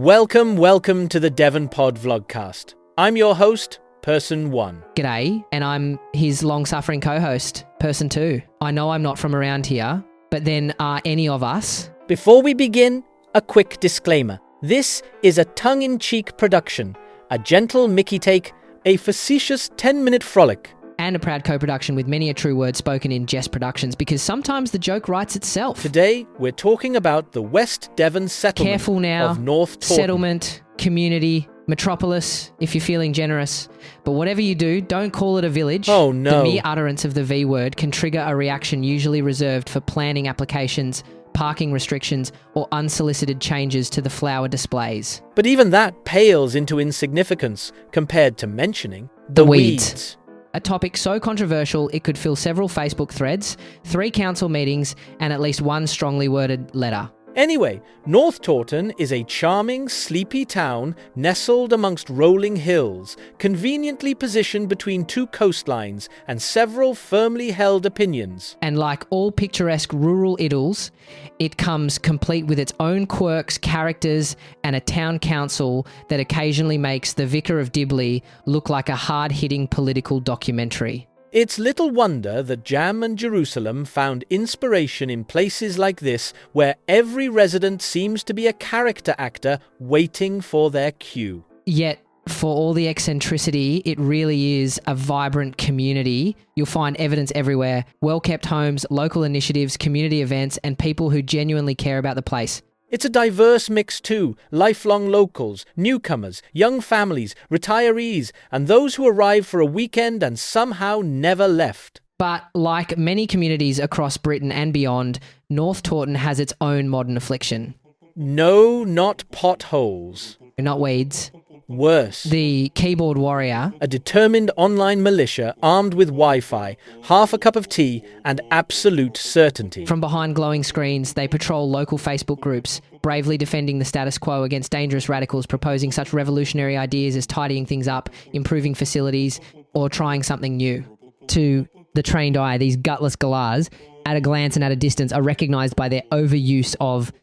Welcome to the Devon Pod Vlogcast. I'm your host, Person 1. G'day, and I'm his long-suffering co-host, Person 2. I know I'm not from around here, but then are any of us? Before we begin, a quick disclaimer. This is a tongue-in-cheek production, a gentle Mickey take, a facetious 10-minute frolic. And a proud co-production with many a true word spoken in Jest Productions, because sometimes the joke writes itself. Today, we're talking about the West Devon settlement Careful now. of North Tawton. Settlement, community, metropolis, if you're feeling generous. But whatever you do, don't call it a village. Oh no. The mere utterance of the V word can trigger a reaction usually reserved for planning applications, parking restrictions, or unsolicited changes to the flower displays. But even that pales into insignificance compared to mentioning The weeds. A topic so controversial it could fill several Facebook threads, 3 council meetings, and at least 1 strongly worded letter. Anyway, North Tawton is a charming, sleepy town nestled amongst rolling hills, conveniently positioned between 2 coastlines and several firmly held opinions. And like all picturesque rural idyls, it comes complete with its own quirks, characters, and a town council that occasionally makes the Vicar of Dibley look like a hard-hitting political documentary. It's little wonder that Jam and Jerusalem found inspiration in places like this, where every resident seems to be a character actor waiting for their cue. Yet, for all the eccentricity, it really is a vibrant community. You'll find evidence everywhere. Well-kept homes, local initiatives, community events, and people who genuinely care about the place. It's a diverse mix too, lifelong locals, newcomers, young families, retirees, and those who arrive for a weekend and somehow never left. But like many communities across Britain and beyond, North Tawton has its own modern affliction. No, not potholes. Not weeds. Worse. The keyboard warrior. A determined online militia armed with Wi-Fi, half a cup of tea, and absolute certainty. From behind glowing screens, they patrol local Facebook groups, bravely defending the status quo against dangerous radicals proposing such revolutionary ideas as tidying things up, improving facilities, or trying something new. To the trained eye, these gutless galahs, at a glance and at a distance, are recognised by their overuse of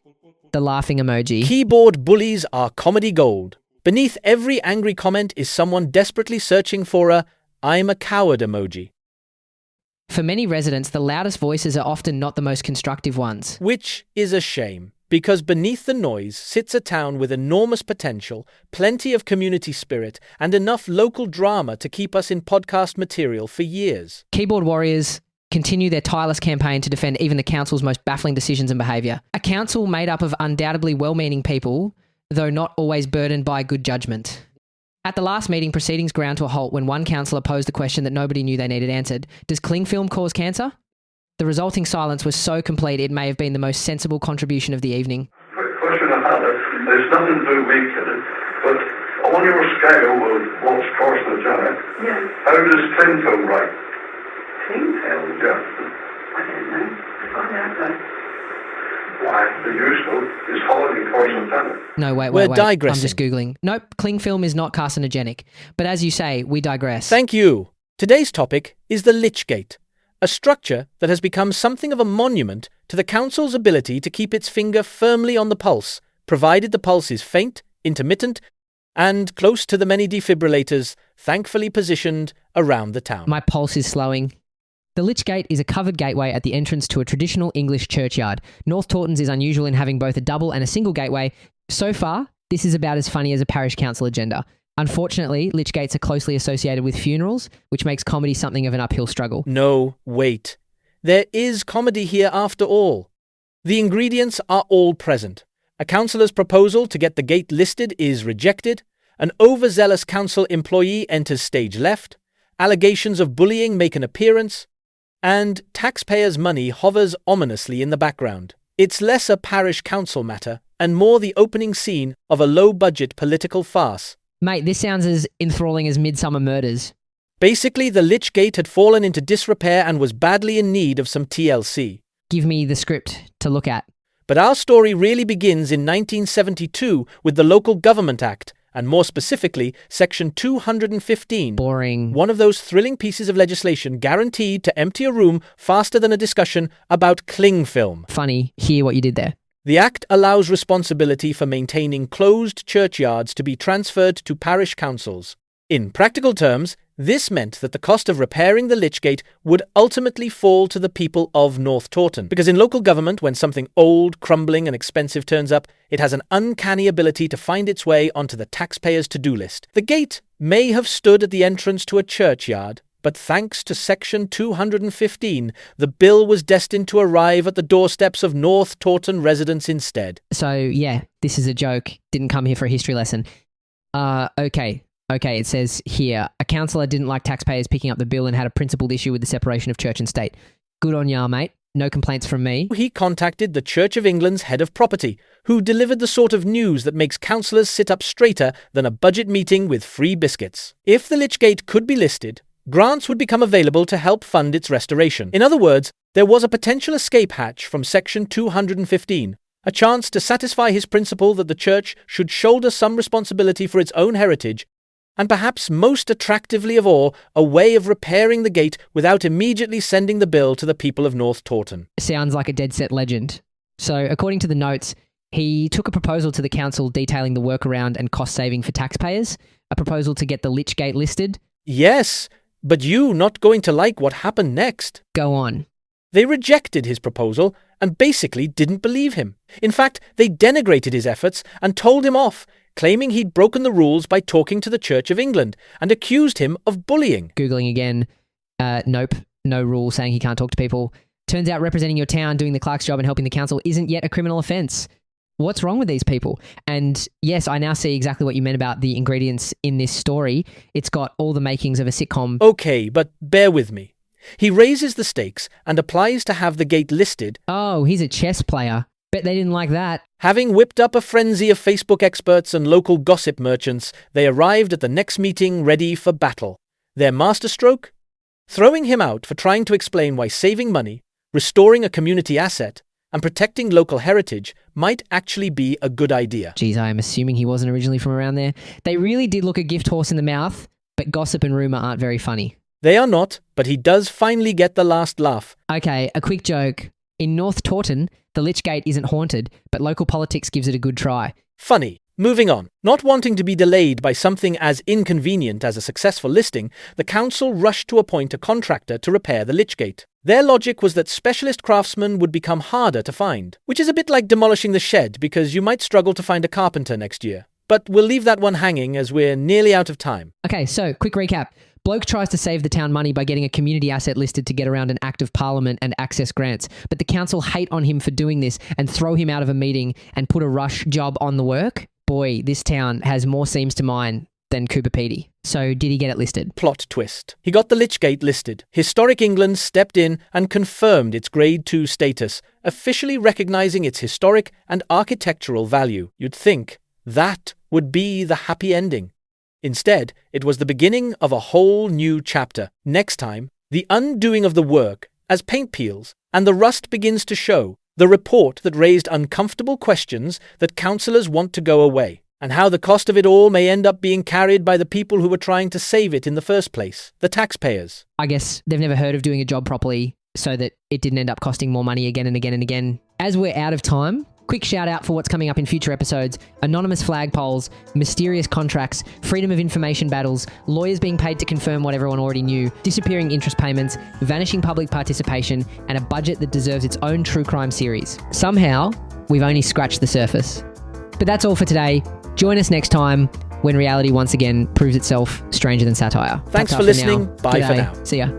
the laughing emoji. Keyboard bullies are comedy gold. Beneath every angry comment is someone desperately searching for a "I'm a coward" emoji. For many residents, the loudest voices are often not the most constructive ones. Which is a shame, because beneath the noise sits a town with enormous potential, plenty of community spirit, and enough local drama to keep us in podcast material for years. Keyboard warriors continue their tireless campaign to defend even the council's most baffling decisions and behaviour. A council made up of undoubtedly well-meaning people, though not always burdened by good judgment. At the last meeting, proceedings ground to a halt when one councillor posed the question that nobody knew they needed answered. Does cling film cause cancer? The resulting silence was so complete it may have been the most sensible contribution of the evening. Question I had, there's nothing to do weak in it, but on your scale of what's carcinogenic, how does cling film write? Cling film? Yeah. I don't know. I've got it out. Why, the useful is highly carcinogenic. No, wait. We're I'm digressing. just Googling. Nope, cling film is not carcinogenic. But as you say, we digress. Thank you. Today's topic is the Lych Gate, a structure that has become something of a monument to the council's ability to keep its finger firmly on the pulse, provided the pulse is faint, intermittent, and close to the many defibrillators thankfully positioned around the town. My pulse is slowing. The Lych Gate is a covered gateway at the entrance to a traditional English churchyard. North Tawton's is unusual in having both a double and a single gateway. So far, this is about as funny as a parish council agenda. Unfortunately, Lych Gates are closely associated with funerals, which makes comedy something of an uphill struggle. No, wait. There is comedy here after all. The ingredients are all present. A councillor's proposal to get the gate listed is rejected. An overzealous council employee enters stage left. Allegations of bullying make an appearance. And taxpayers' money hovers ominously in the background. It's less a parish council matter and more the opening scene of a low-budget political farce. Mate, this sounds as enthralling as Midsummer Murders. Basically, the Lych Gate had fallen into disrepair and was badly in need of some TLC. Give me the script to look at. But our story really begins in 1972 with the Local Government Act, and more specifically, Section 215. Boring. One of those thrilling pieces of legislation guaranteed to empty a room faster than a discussion about cling film. Funny, hear what you did there. The Act allows responsibility for maintaining closed churchyards to be transferred to parish councils. In practical terms, this meant that the cost of repairing the Lych Gate would ultimately fall to the people of North Tawton, because in local government, when something old, crumbling and expensive turns up, it has an uncanny ability to find its way onto the taxpayers' to-do list. The gate may have stood at the entrance to a churchyard, but thanks to Section 215, the bill was destined to arrive at the doorsteps of North Tawton residents instead. So, yeah, this is a joke. Didn't come here for a history lesson. Okay, it says here, a councillor didn't like taxpayers picking up the bill and had a principled issue with the separation of church and state. Good on ya, mate. No complaints from me. He contacted the Church of England's head of property, who delivered the sort of news that makes councillors sit up straighter than a budget meeting with free biscuits. If the Lych Gate could be listed, grants would become available to help fund its restoration. In other words, there was a potential escape hatch from Section 215, a chance to satisfy his principle that the church should shoulder some responsibility for its own heritage, and perhaps most attractively of all, a way of repairing the gate without immediately sending the bill to the people of North Tawton. Sounds like a dead set legend. So, according to the notes, he took a proposal to the council detailing the workaround and cost saving for taxpayers, a proposal to get the Lych Gate listed. Yes, but you not going to like what happened next. Go on. They rejected his proposal and basically didn't believe him. In fact, they denigrated his efforts and told him off, claiming he'd broken the rules by talking to the Church of England, and accused him of bullying. Googling again. Nope, no rule saying he can't talk to people. Turns out representing your town, doing the clerk's job and helping the council isn't yet a criminal offence. What's wrong with these people? And yes, I now see exactly what you meant about the ingredients in this story. It's got all the makings of a sitcom. Okay, but bear with me. He raises the stakes and applies to have the gate listed. Oh, he's a chess player. Bet they didn't like that. Having whipped up a frenzy of Facebook experts and local gossip merchants, they arrived at the next meeting ready for battle. Their masterstroke? Throwing him out for trying to explain why saving money, restoring a community asset, and protecting local heritage might actually be a good idea. Geez, I am assuming he wasn't originally from around there. They really did look a gift horse in the mouth, but gossip and rumour aren't very funny. They are not, but he does finally get the last laugh. Okay, a quick joke. In North Tawton, the Lych Gate isn't haunted, but local politics gives it a good try. Funny. Moving on. Not wanting to be delayed by something as inconvenient as a successful listing, the council rushed to appoint a contractor to repair the Lych Gate. Their logic was that specialist craftsmen would become harder to find, which is a bit like demolishing the shed because you might struggle to find a carpenter next year. But we'll leave that one hanging as we're nearly out of time. Okay, so quick recap. Bloke tries to save the town money by getting a community asset listed to get around an Act of Parliament and access grants, but the council hate on him for doing this and throw him out of a meeting and put a rush job on the work. Boy, this town has more seams to mine than Cooper Pedy. So did he get it listed? Plot twist. He got the Lych Gate listed. Historic England stepped in and confirmed its Grade 2 status, officially recognising its historic and architectural value. You'd think that would be the happy ending. Instead, it was the beginning of a whole new chapter. Next time, the undoing of the work as paint peels and the rust begins to show, the report that raised uncomfortable questions that councillors want to go away, and how the cost of it all may end up being carried by the people who were trying to save it in the first place, the taxpayers. I guess they've never heard of doing a job properly, so that it didn't end up costing more money again and again and again. As we're out of time, quick shout out for what's coming up in future episodes: anonymous flagpoles, mysterious contracts, freedom of information battles, lawyers being paid to confirm what everyone already knew, disappearing interest payments, vanishing public participation, and a budget that deserves its own true crime series. Somehow, we've only scratched the surface. But that's all for today. Join us next time when reality once again proves itself stranger than satire. Thanks That's for listening. Bye for now. See ya.